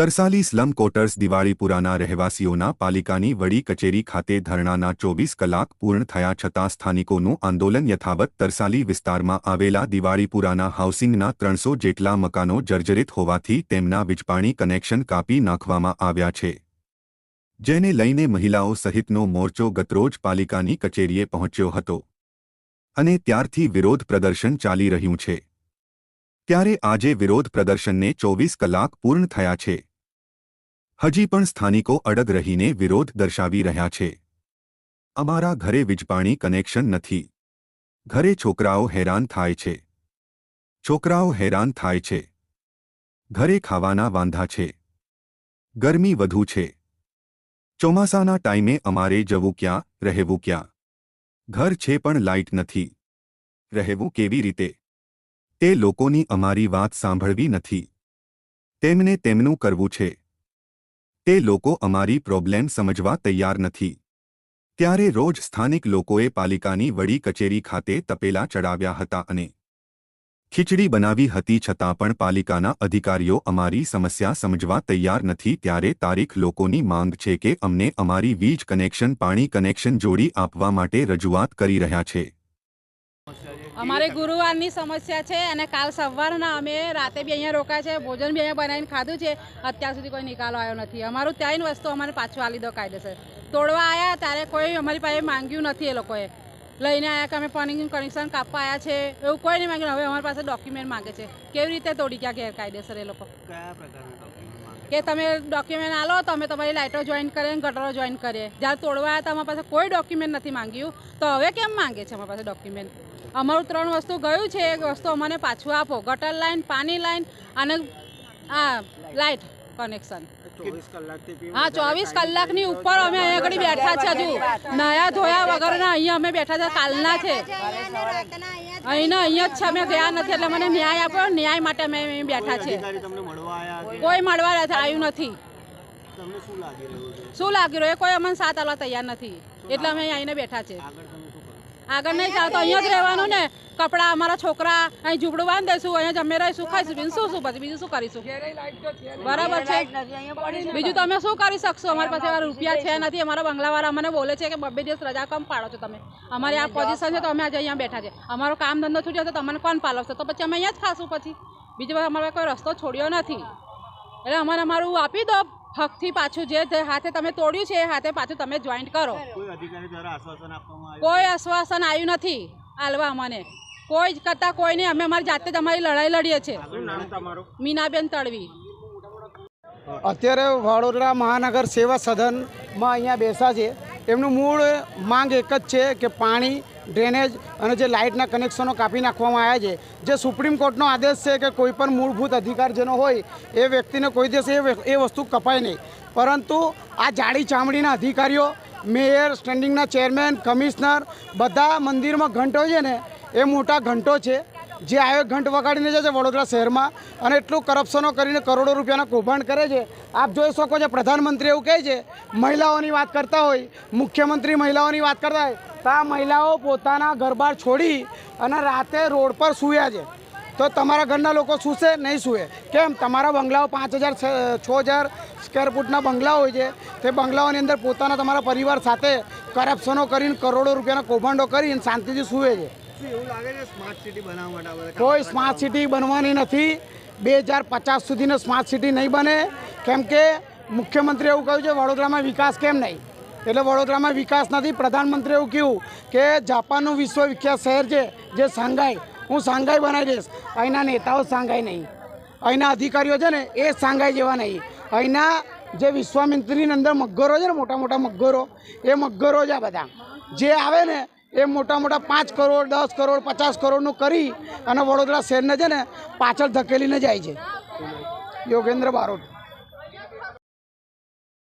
Tarsali slum ક્વોર્ટર્સ દિવાળીપુરાના રહેવાસીઓના પાલિકાની વડી કચેરી ખાતે ધરણાના 24 કલાક પૂર્ણ થયા છતાં સ્થાનિકોનું આંદોલન યથાવત। તરસાલી વિસ્તારમાં આવેલા દિવાળીપુરાના હાઉસિંગના 300 જેટલા મકાનો જર્જરિત હોવાથી તેમના વીજપાણી કનેક્શન કાપી નાખવામાં આવ્યા છે, જેને લઈને મહિલાઓ સહિતનો મોરચો ગતરોજ પાલિકાની કચેરીએ પહોંચ્યો હતો અને ત્યારથી વિરોધ પ્રદર્શન ચાલી રહ્યું છે। ત્યારે આજે વિરોધ પ્રદર્શનને 24 કલાક પૂર્ણ થયા છે, હજી પણ સ્થાનિકો અડગ રહીને વિરોધ દર્શાવી રહ્યા છે। અમારા ઘરે વીજપાણી કનેક્શન નથી, ઘરે છોકરાઓ હેરાન થાય છે, છોકરાઓ હેરાન થાય છે, ઘરે ખાવાના વાંધા છે, ગરમી વધુ છે, ચોમાસાના ટાઈમે અમારે જવું ક્યાં, રહેવું ક્યાં, ઘર છે પણ લાઇટ નથી, રહેવું કેવી રીતે? તે લોકોની અમારી વાત સાંભળવી નથી, તેમને તેમનું કરવું છે, તે લોકો અમારી પ્રોબ્લેમ સમજવા તૈયાર નથી। ત્યારે રોજ સ્થાનિક લોકોએ પાલિકાની વડી કચેરી ખાતે તપેલા ચડાવ્યા હતા અને ખીચડી બનાવી હતી, છતાં પણ પાલિકાના અધિકારીઓ અમારી સમસ્યા સમજવા તૈયાર નથી। ત્યારે તારીખ લોકોની માંગ છે કે અમને અમારી વીજ કનેક્શન, પાણી કનેક્શન જોડી આપવા માટે રજૂઆત કરી રહ્યા છે। અમારે ગુરુવારની સમસ્યા છે અને કાલ સવારના અમે રાતે બી અહીંયા રોકાયા છે, ભોજન બી અહીંયા બનાવીને ખાધું છે, અત્યાર સુધી કોઈ નિકાલ આવ્યો નથી। અમારું ત્યાંની વસ્તુ અમારે પાછું આલી દો કાયદેસર। તોડવા આવ્યા ત્યારે કોઈ અમારી પાસે માંગ્યું નથી, એ લોકોએ લઈને આવ્યા કે અમે પાણી કનેક્શન કાપવા આવ્યા છે એવું કોઈ નહીં માંગ્યું। હવે અમારી પાસે ડોક્યુમેન્ટ માંગે છે, કેવી રીતે તોડી ગયા ગેરકાયદેસર એ લોકો? કયા પ્રકારના ડોક્યુમેન્ટ કે તમે ડોક્યુમેન્ટ આલો તો અમે તમારી લાઇટો જોઈન કરીએ, ગટરો જોઈન કરીએ। જ્યારે તોડવા આવ્યા તો અમારી પાસે કોઈ ડોક્યુમેન્ટ નથી માંગ્યું, તો હવે કેમ માંગે છે અમારી પાસે ડોક્યુમેન્ટ? અમારું 3 વસ્તુ ગયું છે, એક વસ્તુ અમને પાછું આપો, ગટર લાઈન, પાણી લાઈન અને આ લાઇટ કનેક્શન। 24 કલાકથી હા, 24 કલાકની ઉપર અમે અહીંયા આગળ બેઠા છે, હજુ નયા ધોયા વગરના અહીંયા અમે બેઠા છે, કાલના છે, અહીંયા જ છે, અમે ગયા નથી। એટલે મને ન્યાય આપ્યો, ન્યાય માટે અમે અહીં બેઠા છે। કોઈ મળવા આવ્યું નથી। શું લાગી રહ્યું? કોઈ અમને સાથ આપવા તૈયાર નથી, એટલે અમે અહીં આવીને બેઠા છે। આગળ નહીં ચાલતો, અહીંયા જ રહેવાનું ને। કપડાં અમારા છોકરા અહીં ઝૂંપડું બાંધી દઈશું, અહીંયા જમે રહીશું, ખાઈશું, પછી બીજું શું કરીશું? બરાબર છે, બીજું તમે શું કરી શકશો? અમારી પાસે રૂપિયા છે નથી। અમારા બંગલાવાળા અમને બોલે છે કે 2 દિવસ રજા કેમ પાડો છો તમે? અમારી આ પોઝિશન છે તો અમે આજે અહીંયા બેઠા છે। અમારો કામ ધંધો છૂટ્યો તો તમને કોણ પાલવશે? તો પછી અમે અહીંયા જ ખાશું, પછી બીજી વાર અમારે કોઈ રસ્તો છોડ્યો નથી। એટલે અમારે અમારું આપી દો હકથી પાછું, જે હાથે તમે તોડ્યું છે એ હાથે પાછું તમે જોઈન્ટ કરો। કોઈ આશ્વાસન આવ્યું નથી આલવા અમને, કોઈ જ કરતા કોઈ નહીં। અમે અમારી જાતે જ અમારી લડાઈ લડીએ છીએ। મીનાબેન તડવી। અત્યારે વડોદરા મહાનગર સેવા સદનમાં અહીંયા બેસા છે। એમનું મૂળ માંગ એક જ છે કે પાણી, ડ્રેનેજ અને જે લાઇટના કનેક્શનો કાપી નાખવામાં આવ્યા છે, જે સુપ્રીમ કોર્ટનો આદેશ છે કે કોઈ પણ મૂળભૂત અધિકાર જેનો હોય એ વ્યક્તિને કોઈ દિવસ એ વસ્તુ કપાય નહીં। પરંતુ આ જાડી ચામડીના અધિકારીઓ, મેયર, સ્ટેન્ડિંગના ચેરમેન, કમિશનર, બધા મંદિરમાં ઘંટો છે ને એ મોટા ઘંટો છે, જે આવ્યો ઘંટ વગાડીને જાય છે વડોદરા શહેરમાં અને એટલું કરપ્શનો કરીને કરોડો રૂપિયાના કૌભાંડ કરે છે। આપ જોઈ શકો છો, પ્રધાનમંત્રી એવું કહે છે મહિલાઓની વાત કરતા હોય, મુખ્યમંત્રી મહિલાઓની વાત કરતા હોય, તો આ મહિલાઓ પોતાના ઘર-બાર છોડી અને રાતે રોડ પર સૂયા છે। તો તમારા ઘરના લોકો સૂશે નહીં? સૂએ કેમ? તમારા બંગલાઓ 5000, 6000 સ્ક્વેર ફૂટના બંગલાઓ હોય છે, તે બંગલાઓની અંદર પોતાના તમારા પરિવાર સાથે કરપ્શનો કરીને કરોડો રૂપિયાના કૌભાંડો કરીને શાંતિથી સૂવે છે। કોઈ સ્માર્ટ સિટી બનવાની નથી। 2050 સુધીનો સ્માર્ટ સિટી નહીં બને, કેમ કે મુખ્યમંત્રી એવું કહ્યું છે વડોદરામાં વિકાસ કેમ નહીં, એટલે વડોદરામાં વિકાસ નથી। પ્રધાનમંત્રી એવું કહ્યું કે જાપાનનું વિશ્વવિખ્યાત શહેર છે જે શાંઘાઈ, હું શાંઘાઈ બનાવી દઈશ। અહીંના નેતાઓ શાંઘાઈ નહીં, અહીંના અધિકારીઓ છે ને એ શાંઘાઈ જેવા નહીં। અહીંના જે વિશ્વામિત્રીની અંદર મગરો છે ને, મોટા મોટા મગરો, એ મગરો જ આ બધા જે આવે ને એ મોટા મોટા 5 કરોડ, 10 કરોડ, 50 કરોડનું કરી અને વડોદરા શહેરને છે ને પાછળ ધકેલીને જાય છે। યોગેન્દ્ર બારોટ।